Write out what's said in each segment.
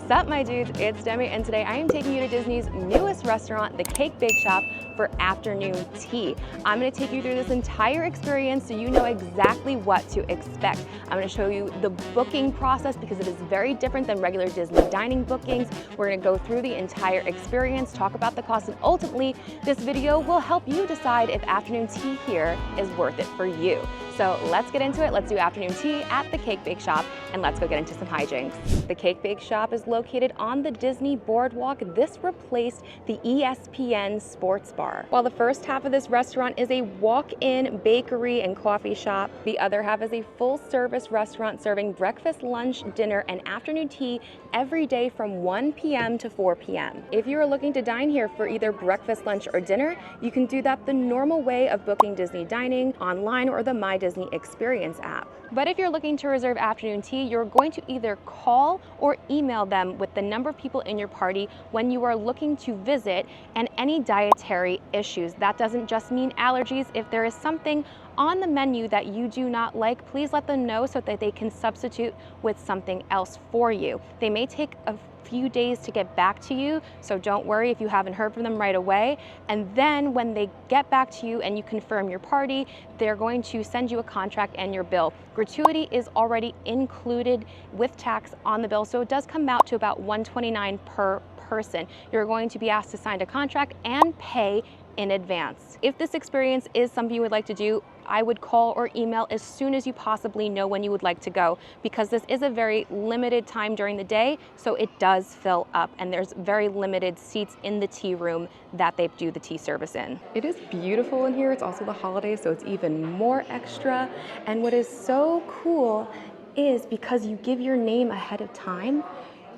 Sup my dudes, it's Demi, and today I am taking you to Disney's newest restaurant, the Cake Bake Shop, for afternoon tea. I'm gonna take you through this entire experience so you know exactly what to expect. I'm gonna show you the booking process because it is very different than regular Disney dining bookings. We're gonna go through the entire experience, talk about the cost, and ultimately, this video will help you decide if afternoon tea here is worth it for you. So let's get into it. Let's do afternoon tea at the Cake Bake Shop, and let's go get into some hijinks. The Cake Bake Shop is located on the Disney BoardWalk. This replaced the ESPN Sports Bar. While the first half of this restaurant is a walk-in bakery and coffee shop, the other half is a full-service restaurant serving breakfast, lunch, dinner, and afternoon tea every day from 1 p.m. to 4 p.m. If you are looking to dine here for either breakfast, lunch, or dinner, you can do that the normal way of booking Disney dining online or the My Disney Experience app. But if you're looking to reserve afternoon tea, you're going to either call or email them with the number of people in your party when you are looking to visit and any dietary issues. That doesn't just mean allergies. If there is something on the menu that you do not like, please let them know so that they can substitute with something else for you. They may take a few days to get back to you, so don't worry if you haven't heard from them right away. And then when they get back to you and you confirm your party, they're going to send you a contract and your bill. Gratuity is already included with tax on the bill, so it does come out to about $129 per person. You're going to be asked to sign a contract and pay in advance. If this experience is something you would like to do, I would call or email as soon as you possibly know when you would like to go, because this is a very limited time during the day, so it does fill up, and there's very limited seats in the tea room that they do the tea service in. It is beautiful in here. It's also the holidays, so it's even more extra. And what is so cool is because you give your name ahead of time,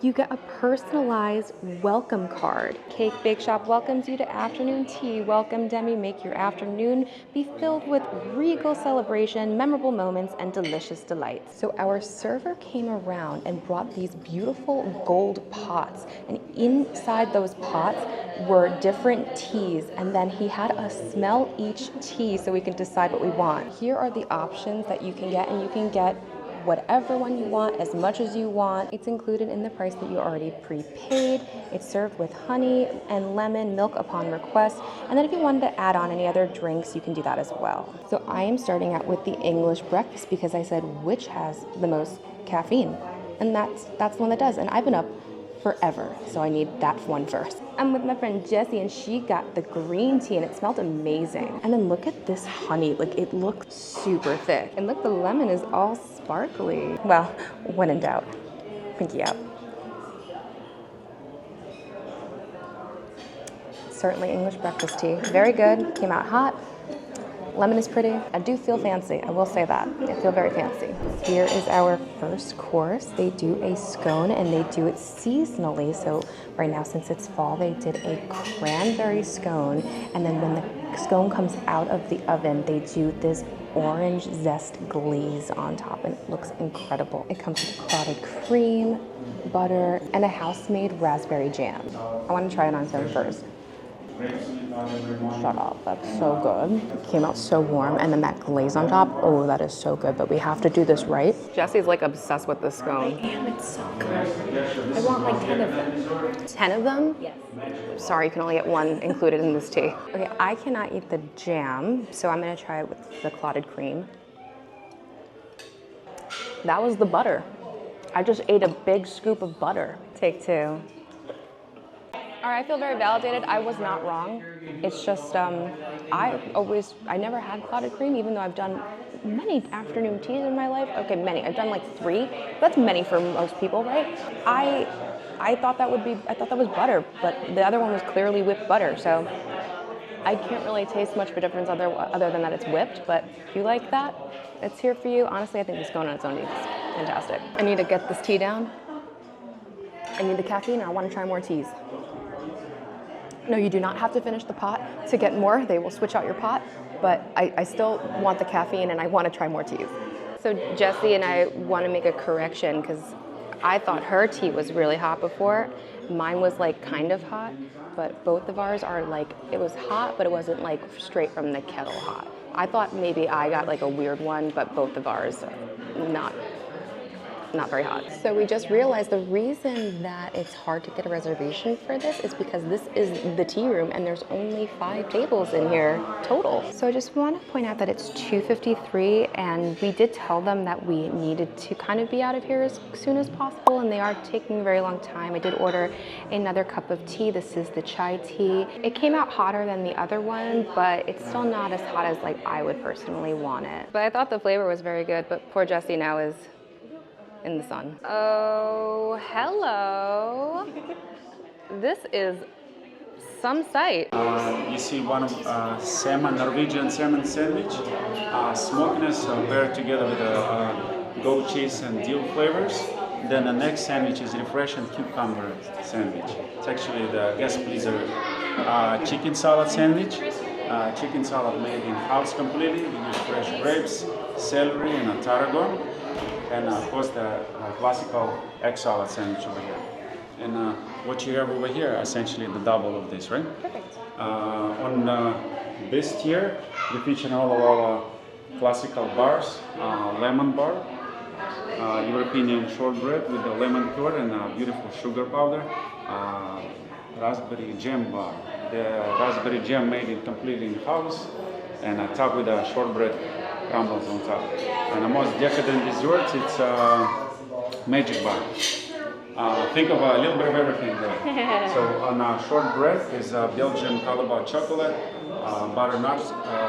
you get a personalized welcome card. Cake Bake Shop welcomes you to afternoon tea. Welcome, Demi. Make your afternoon be filled with regal celebration, memorable moments, and delicious delights. So our server came around and brought these beautiful gold pots, and inside those pots were different teas, and then he had us smell each tea so we can decide what we want. Here are the options that you can get, and you can get whatever one you want, as much as you want. It's included in the price that you already prepaid. It's served with honey and lemon milk upon request. And then if you wanted to add on any other drinks, you can do that as well. So I am starting out with the English breakfast because I said which has the most caffeine. And that's the one that does. And I've been up forever, so I need that one first. I'm with my friend Jessie, and she got the green tea, and it smelled amazing. And then look at this honey, like it looked super thick. And look, the lemon is all sparkly. Well, when in doubt, pinky out. Certainly English breakfast tea, very good, came out hot. Lemon is pretty. I do feel fancy, I will say that. I feel very fancy. Here is our first course. They do a scone, and they do it seasonally. So right now, since it's fall, they did a cranberry scone. And then when the scone comes out of the oven, they do this orange zest glaze on top, and it looks incredible. It comes with clotted cream, butter, and a house-made raspberry jam. I want to try it on its own first. Shut up, that's so good. It came out so warm, and then that glaze on top, oh, that is so good, but we have to do this right. Jessie's like obsessed with this scone. I am, it's so good. I want like 10 of them. 10 of them? Yes. Sorry, you can only get one included in this tea. Okay, I cannot eat the jam, so I'm gonna try it with the clotted cream. That was the butter. I just ate a big scoop of butter. Take two. All right, I feel very validated. I was not wrong. It's just, I never had clotted cream, even though I've done many afternoon teas in my life. Okay, many. I've done like 3. That's many for most people, right? I thought that was butter, but the other one was clearly whipped butter. So I can't really taste much of a difference other than that it's whipped. But if you like that, it's here for you. Honestly, I think the scone on its own is fantastic. I need to get this tea down. I need the caffeine, and I want to try more teas. No, you do not have to finish the pot to get more. They will switch out your pot, but I still want the caffeine, and I want to try more teas. So Jessie and I want to make a correction because I thought her tea was really hot before. Mine was like kind of hot, but both of ours are like, it was hot, but it wasn't like straight from the kettle hot. I thought maybe I got like a weird one, but both of ours not not very hot. So we just realized the reason that it's hard to get a reservation for this is because this is the tea room and there's only 5 tables in here total. So I just want to point out that it's 2:53 and we did tell them that we needed to kind of be out of here as soon as possible, and they are taking a very long time. I did order another cup of tea. This is the chai tea. It came out hotter than the other one, but it's still not as hot as like I would personally want it. But I thought the flavor was very good, but poor Jessie now is in the sun. Oh, hello. This is some sight. You see one of salmon, Norwegian salmon sandwich. Smokiness paired together with goat cheese and dill flavors. Then the next sandwich is refreshing cucumber sandwich. It's actually the guest pleaser chicken salad sandwich. Chicken salad made in-house completely. We use fresh grapes, celery, and tarragon. And of course the classical egg salad sandwich over here. And what you have over here, essentially the double of this, right? Perfect. On this tier, we feature all of our classical bars, lemon bar, European shortbread with the lemon curd and beautiful sugar powder, raspberry jam bar. The raspberry jam made it completely in-house and topped with shortbread crumbles on top. And the most decadent dessert, it's magic bar. Think of a little bit of everything there. So on shortbread is Belgian calabar chocolate, butternut,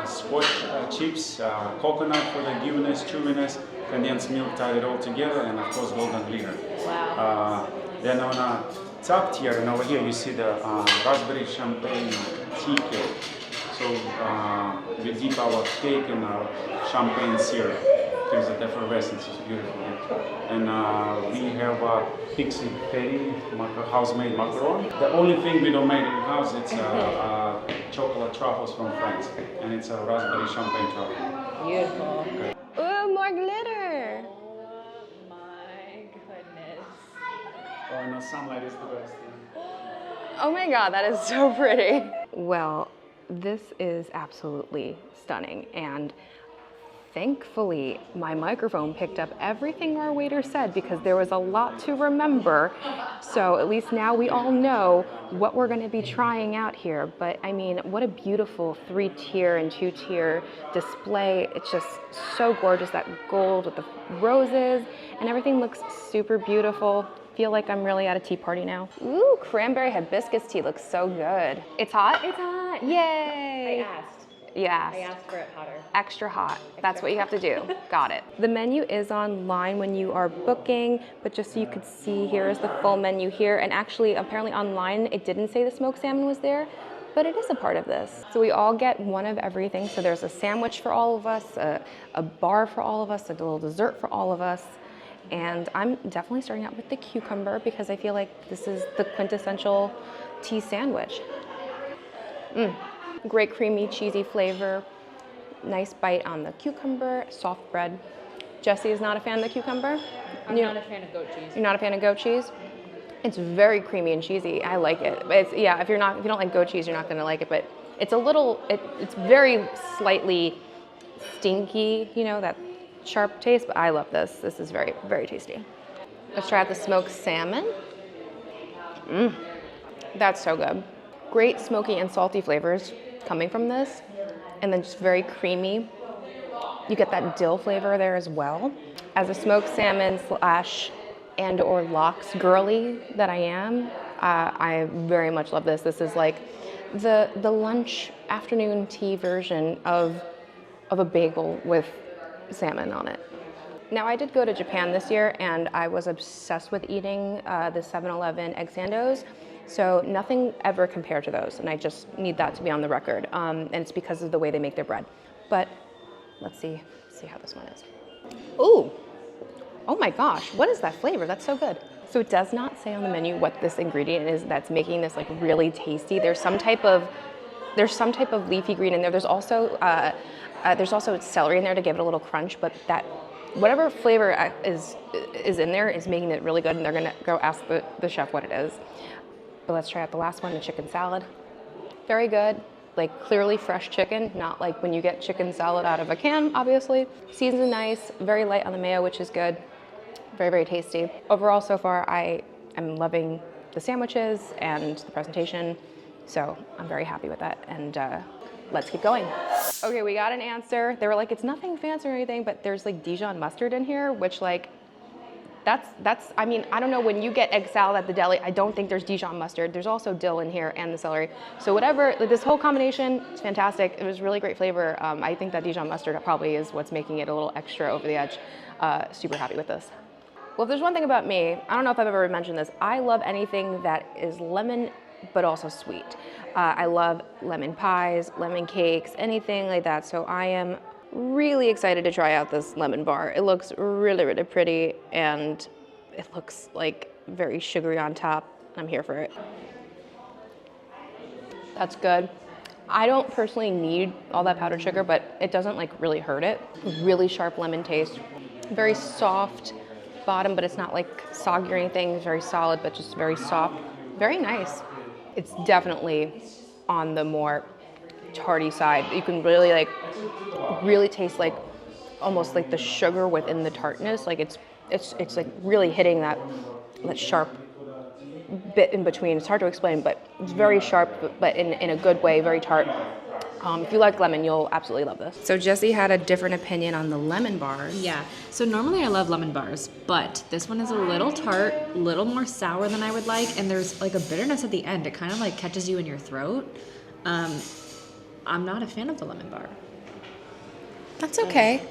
scotch chips, coconut for the giviness, chewiness, condensed milk tied it all together, and of course golden glitter. Wow. Then on top tier, and over here you see the raspberry champagne tea cake. So we dip our cake in champagne syrup. Gives it effervescence, it's beautiful. And we have pixie patty, house-made macaron. The only thing we don't make in-house is chocolate truffles from France, and it's a raspberry champagne truffle. Beautiful. Okay. Ooh, more glitter. Oh my goodness. Oh, no, sunlight is the best. Oh my God, that is so pretty. Well, this is absolutely stunning, and thankfully my microphone picked up everything our waiter said because there was a lot to remember. So at least now we all know what we're going to be trying out here. But I mean, what a beautiful 3-tier and 2-tier display. It's just so gorgeous, that gold with the roses, and everything looks super beautiful. Feel like I'm really at a tea party now. Ooh, cranberry hibiscus tea looks so good. It's hot? It's hot. Yay! I asked. You asked. I asked for it hotter. Extra hot. That's what you have to do. Got it. The menu is online when you are booking, but just so you could see, here is the full menu here. And actually, apparently online, it didn't say the smoked salmon was there, but it is a part of this. So we all get one of everything. So there's a sandwich for all of us, a bar for all of us, a little dessert for all of us. And I'm definitely starting out with the cucumber because I feel like this is the quintessential tea sandwich. Great creamy, cheesy flavor. Nice bite on the cucumber, soft bread. Jessie is not a fan of the cucumber? I'm not a fan of goat cheese. You're not a fan of goat cheese? It's very creamy and cheesy. I like it. It's, yeah, if you don't like goat cheese, you're not gonna like it, but it's a little, it's very slightly stinky, you know, that sharp taste, but I love this. This is very, very tasty. Let's try out the smoked salmon. That's so good. Great smoky and salty flavors coming from this, and then just very creamy. You get that dill flavor there as well. As a smoked salmon / and/or lox girly that I am, I very much love this. This is like the lunch afternoon tea version of a bagel with salmon on it. Now, I did go to Japan this year, and I was obsessed with eating the 7-Eleven egg sandos. So nothing ever compared to those, and I just need that to be on the record. And it's because of the way they make their bread. But let's see how this one is. Ooh, oh my gosh, what is that flavor? That's so good. So it does not say on the menu what this ingredient is that's making this like really tasty. There's some type of leafy green in there. There's also celery in there to give it a little crunch, but that whatever flavor is in there is making it really good, and they're gonna go ask the chef what it is. But let's try out the last one, the chicken salad. Very good, like clearly fresh chicken, not like when you get chicken salad out of a can, obviously. Seasoned nice, very light on the mayo, which is good. Very, very tasty. Overall, so far, I am loving the sandwiches and the presentation. So I'm very happy with that. And let's keep going. Okay, we got an answer. They were like, it's nothing fancy or anything, but there's like Dijon mustard in here, which like, that's, I mean, I don't know, when you get egg salad at the deli, I don't think there's Dijon mustard. There's also dill in here and the celery. So whatever, like, this whole combination, it's fantastic. It was really great flavor. I think that Dijon mustard probably is what's making it a little extra over the edge. Super happy with this. Well, if there's one thing about me, I don't know if I've ever mentioned this, I love anything that is lemon, but also sweet. I love lemon pies, lemon cakes, anything like that. So I am really excited to try out this lemon bar. It looks really, really pretty, and it looks like very sugary on top. I'm here for it. That's good. I don't personally need all that powdered sugar, but it doesn't like really hurt it. Really sharp lemon taste. Very soft bottom, but it's not like soggy or anything. It's very solid, but just very soft. Very nice. It's definitely on the more tarty side. You can really really taste like almost like the sugar within the tartness. Like it's like really hitting that sharp bit in between. It's hard to explain, but it's very sharp, but in a good way, very tart. If you like lemon, you'll absolutely love this. So Jessie had a different opinion on the lemon bars. Yeah, so normally I love lemon bars, but this one is a little tart, a little more sour than I would like, and there's like a bitterness at the end. It kind of like catches you in your throat. I'm not a fan of the lemon bar. That's okay.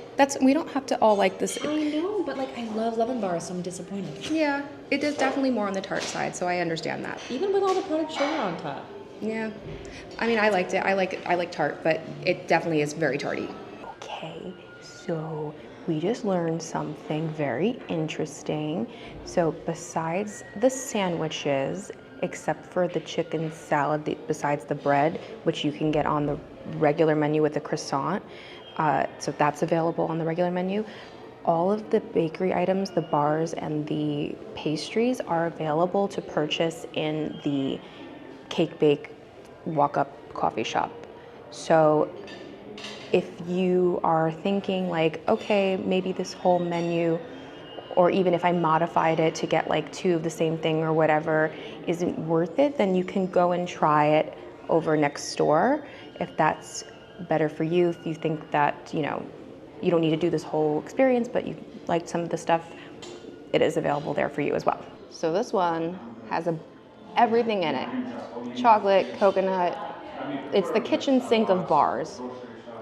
We don't have to all like this. I know, but like I love lemon bars, so I'm disappointed. Yeah, it is definitely more on the tart side, so I understand that. Even with all the powdered sugar on top. Yeah, I mean, I liked it. I like tart, but it definitely is very tarty. Okay, so we just learned something very interesting. So besides the sandwiches, except for the chicken salad, besides the bread, which you can get on the regular menu with the croissant, so that's available on the regular menu. All of the bakery items, the bars and the pastries are available to purchase in the Cake Bake walk-up coffee shop. So if you are thinking like, okay, maybe this whole menu, or even if I modified it to get like 2 of the same thing or whatever, isn't worth it, then you can go and try it over next door if that's better for you. If you think that, you know, you don't need to do this whole experience, but you liked some of the stuff, it is available there for you as well. So this one has everything in it. Chocolate, coconut. It's the kitchen sink of bars.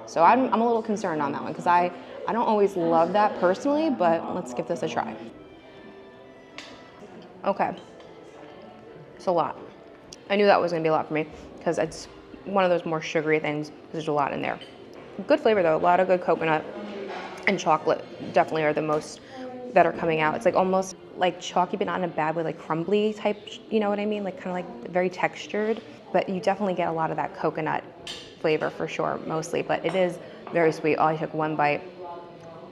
So I'm a little concerned on that one because I don't always love that personally, but let's give this a try. Okay. It's a lot. I knew that was gonna be a lot for me because it's one of those more sugary things. There's a lot in there. Good flavor though, a lot of good coconut and chocolate definitely are the most that are coming out. It's like almost like chalky, but not in a bad way, like crumbly type, you know what I mean? Like kind of like very textured, but you definitely get a lot of that coconut flavor for sure, mostly, but it is very sweet. Oh, I took one bite.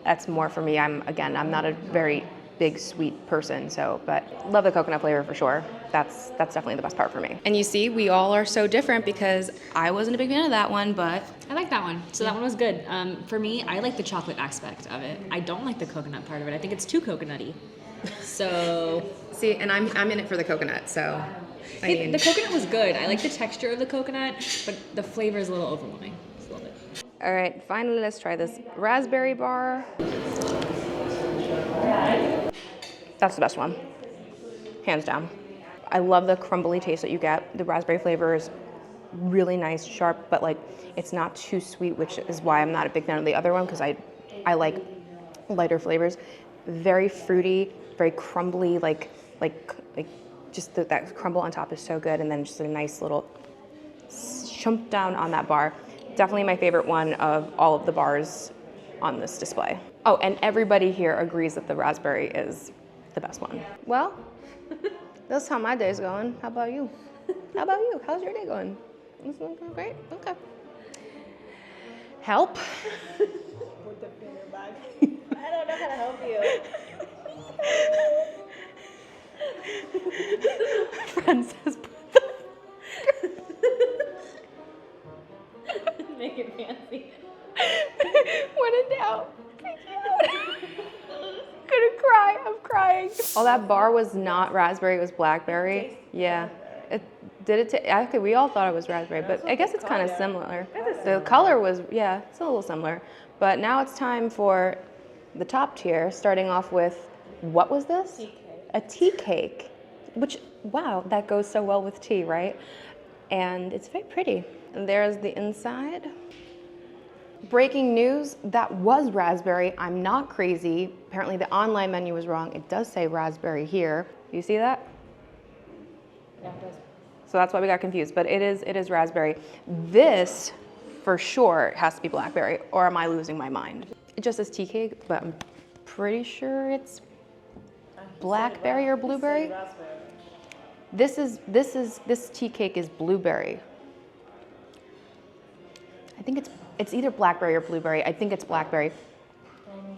That's more for me. I'm not a very big sweet person, so, but love the coconut flavor for sure. That's definitely the best part for me. And you see, we all are so different because I wasn't a big fan of that one, but I like that one. So that one was good. For me, I like the chocolate aspect of it. I don't like the coconut part of it. I think it's too coconutty. So see, and I'm in it for the coconut, so I mean, the coconut was good. I like the texture of the coconut, but the flavor is a little overwhelming. Just a little bit. All right, finally, let's try this raspberry bar. That's the best one, hands down. I love the crumbly taste that you get. The raspberry flavor is really nice, sharp, but like it's not too sweet, which is why I'm not a big fan of the other one because I like lighter flavors. Very fruity, very crumbly, like just that crumble on top is so good, and then just a nice little chunk down on that bar. Definitely my favorite one of all of the bars on this display. Oh, and everybody here agrees that the raspberry is the best one. Well, that's how my day's going. How about you? How about you? How's your day going? It's going great? Okay. Help? Put the finger back. I don't know how to help you. Friend says, Make it fancy. when in doubt, take it out. I'm gonna cry. I'm crying. that bar was not raspberry, it was blackberry. Yeah. Okay, we all thought it was raspberry, but I guess it's kind of similar. The color was, yeah, it's a little similar. But now it's time for the top tier, starting off with, what was this? Tea cake. A tea cake, which, wow, that goes so well with tea, right? And it's very pretty. And there's the inside. Breaking news, that was raspberry. I'm not crazy. Apparently the online menu was wrong. It does say raspberry here. You see that? Yeah, it does. So that's why we got confused, but it is raspberry. This, for sure, has to be blackberry, or am I losing my mind? It just says tea cake, but I'm pretty sure it's blackberry or blueberry. This tea cake is blueberry. I think it's either blackberry or blueberry. I think it's blackberry.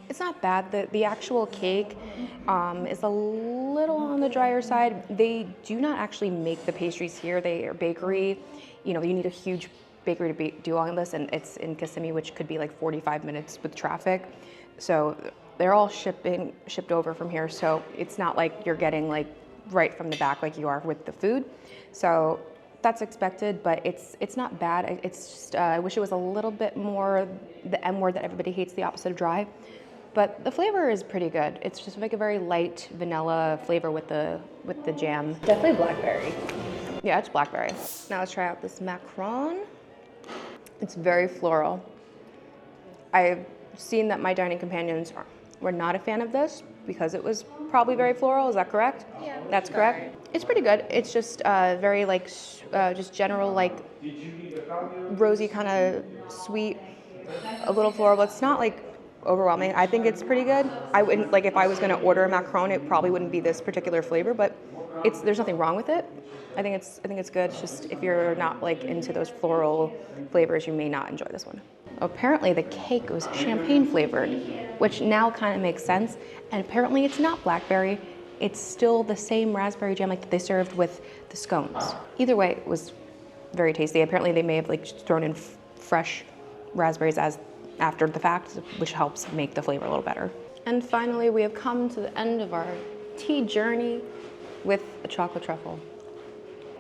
It's not bad. The actual cake is a little on the drier side. They do not actually make the pastries here. They are bakery. You know, you need a huge bakery to do all of this, and it's in Kissimmee, which could be like 45 minutes with traffic. So they're all shipped over from here. So it's not like you're getting like right from the back like you are with the food. So that's expected, but it's not bad. It's just I wish it was a little bit more the M word that everybody hates, the opposite of dry. But the flavor is pretty good. It's just like a very light vanilla flavor with the jam. Definitely blackberry. Yeah, it's blackberry. Now let's try out this macaron. It's very floral. I've seen that my dining companions were not a fan of this because it was probably very floral. Is that correct? Yeah. That's correct. It's pretty good. It's just very like just general like rosy kind of sweet, a little floral. But it's not like overwhelming. I think it's pretty good. I wouldn't like if I was going to order a macaron, it probably wouldn't be this particular flavor, but there's nothing wrong with it. I think it's good. It's just if you're not like into those floral flavors, you may not enjoy this one. Apparently the cake was champagne flavored, which now kind of makes sense. And apparently it's not blackberry. It's still the same raspberry jam like that they served with the scones. Either way, it was very tasty. Apparently they may have like thrown in fresh raspberries as after the fact, which helps make the flavor a little better. And finally, we have come to the end of our tea journey with a chocolate truffle.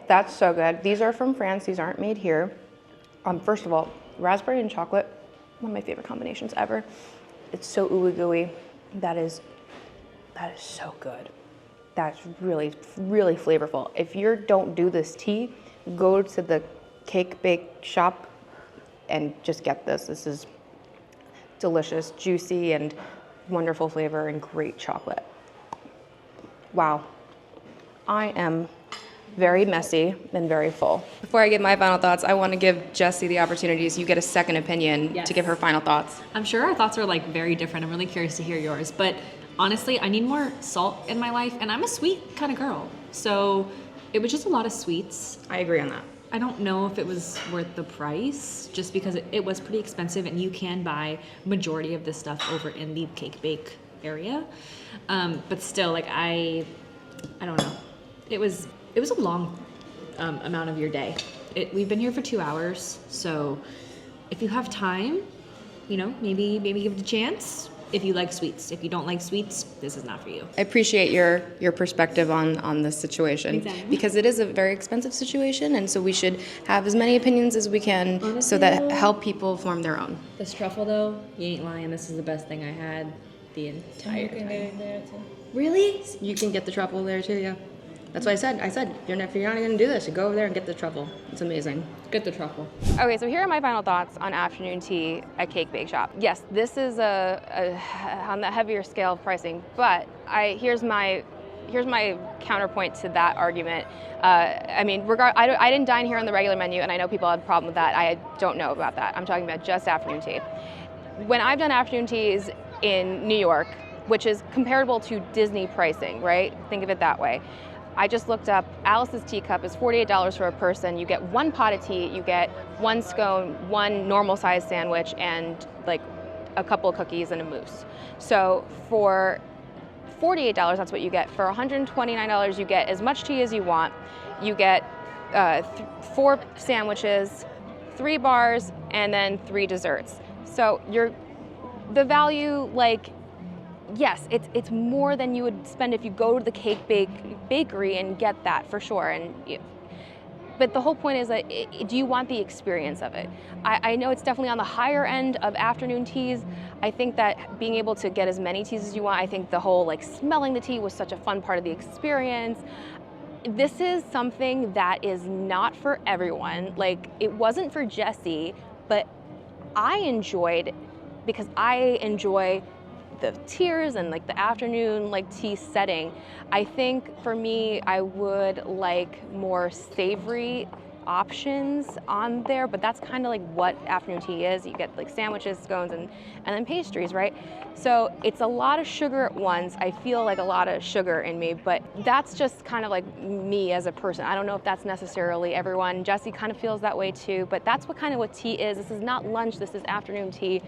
That's so good. These are from France. These aren't made here. First of all, raspberry and chocolate, one of my favorite combinations ever. It's so ooey gooey. That is so good. That's really, really flavorful. If you don't do this tea, go to the cake bake shop and just get this. This is delicious, juicy, and wonderful flavor and great chocolate. Wow. I am very messy and very full. Before I give my final thoughts, I want to give Jessie the opportunity so you get a second opinion to give her final thoughts. I'm sure our thoughts are like very different. I'm really curious to hear yours, but honestly, I need more salt in my life, and I'm a sweet kind of girl. So it was just a lot of sweets. I agree on that. I don't know if it was worth the price, just because it was pretty expensive, and you can buy majority of this stuff over in the cake bake area. But still, like I don't know. It was a long amount of your day. We've been here for 2 hours, so if you have time, you know, maybe give it a chance. If you like sweets. If you don't like sweets, this is not for you. I appreciate your perspective on this situation. Exactly. Because it is a very expensive situation, and so we should have as many opinions as we can. Honestly, so that help people form their own. This truffle though, you ain't lying, this is the best thing I had the entire time. There too. Really? You can get the truffle there too, yeah. That's what I said. If you're not going to do this, you go over there and get the truffle. It's amazing. Get the truffle. Okay, so here are my final thoughts on afternoon tea at Cake Bake Shop. Yes, this is on the heavier scale of pricing, but here's my counterpoint to that argument. I mean, I didn't dine here on the regular menu, and I know people have a problem with that. I don't know about that. I'm talking about just afternoon tea. When I've done afternoon teas in New York, which is comparable to Disney pricing, right? Think of it that way. I just looked up, Alice's teacup is $48 for a person. You get one pot of tea, you get one scone, one normal size sandwich, and like a couple of cookies and a mousse. So for $48, that's what you get. For $129, you get as much tea as you want. You get 4 sandwiches, 3 bars, and then 3 desserts. So the value, like, yes, it's more than you would spend if you go to the bakery and get that for sure. But the whole point is that do you want the experience of it? I know it's definitely on the higher end of afternoon teas. I think that being able to get as many teas as you want, I think the whole like smelling the tea was such a fun part of the experience. This is something that is not for everyone. Like, it wasn't for Jessie, but I enjoyed, because I enjoy the tears and like the afternoon like tea setting. I think for me, I would like more savory options on there, but that's kind of like what afternoon tea is. You get like sandwiches, scones, and then pastries, right? So it's a lot of sugar at once. I feel like a lot of sugar in me, but that's just kind of like me as a person. I don't know if that's necessarily everyone. Jessie kind of feels that way too, but that's what tea is. This is not lunch, this is afternoon tea.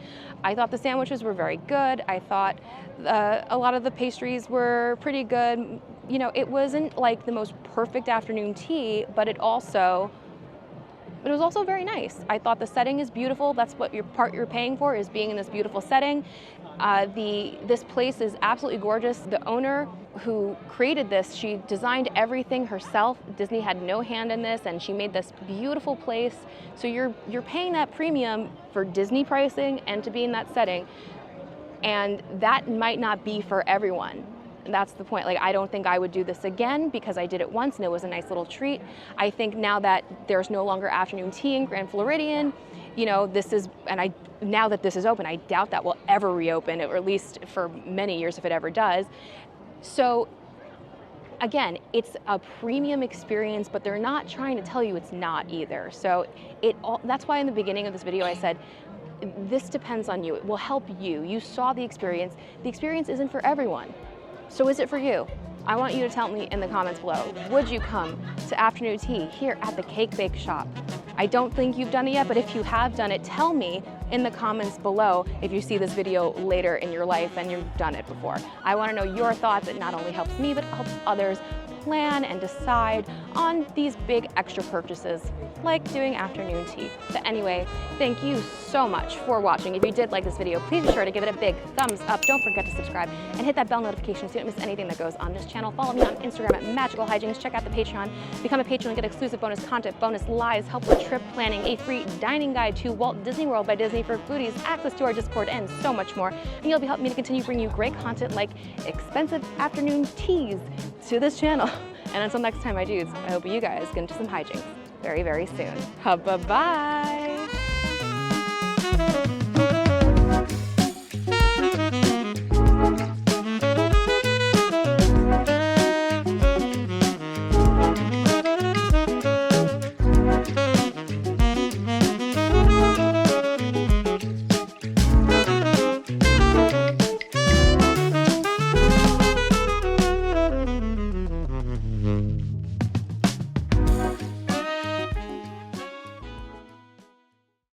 I thought the sandwiches were very good. I thought a lot of the pastries were pretty good. You know, it wasn't like the most perfect afternoon tea, but it was also very nice. I thought the setting is beautiful. That's what you're paying for, is being in this beautiful setting. This place is absolutely gorgeous. The owner who created this, she designed everything herself. Disney had no hand in this, and she made this beautiful place. So you're paying that premium for Disney pricing and to be in that setting. And that might not be for everyone. That's the point. Like, I don't think I would do this again, because I did it once and it was a nice little treat. I think now that there's no longer afternoon tea in Grand Floridian, you know, now that this is open, I doubt that will ever reopen, or at least for many years if it ever does. So again, it's a premium experience, but they're not trying to tell you it's not either. So that's why in the beginning of this video I said, this depends on you. It will help you. You saw the experience. The experience isn't for everyone. So is it for you? I want you to tell me in the comments below. Would you come to afternoon tea here at the Cake Bake Shop? I don't think you've done it yet, but if you have done it, tell me in the comments below if you see this video later in your life and you've done it before. I want to know your thoughts. It not only helps me, but helps others plan and decide on these big extra purchases like doing afternoon tea. But anyway, thank you so much for watching. If you did like this video, please be sure to give it a big thumbs up. Don't forget to subscribe and hit that bell notification so you don't miss anything that goes on this channel. Follow me on Instagram at Magical Hijinx. Check out the Patreon. Become a patron and get exclusive bonus content, bonus lives, help with trip planning, a free dining guide to Walt Disney World by Disney for foodies, access to our Discord, and so much more. And you'll be helping me to continue bringing you great content like expensive afternoon teas to this channel. And until next time, my dudes, I hope you guys get into some hijinks very, very soon. Bye-bye.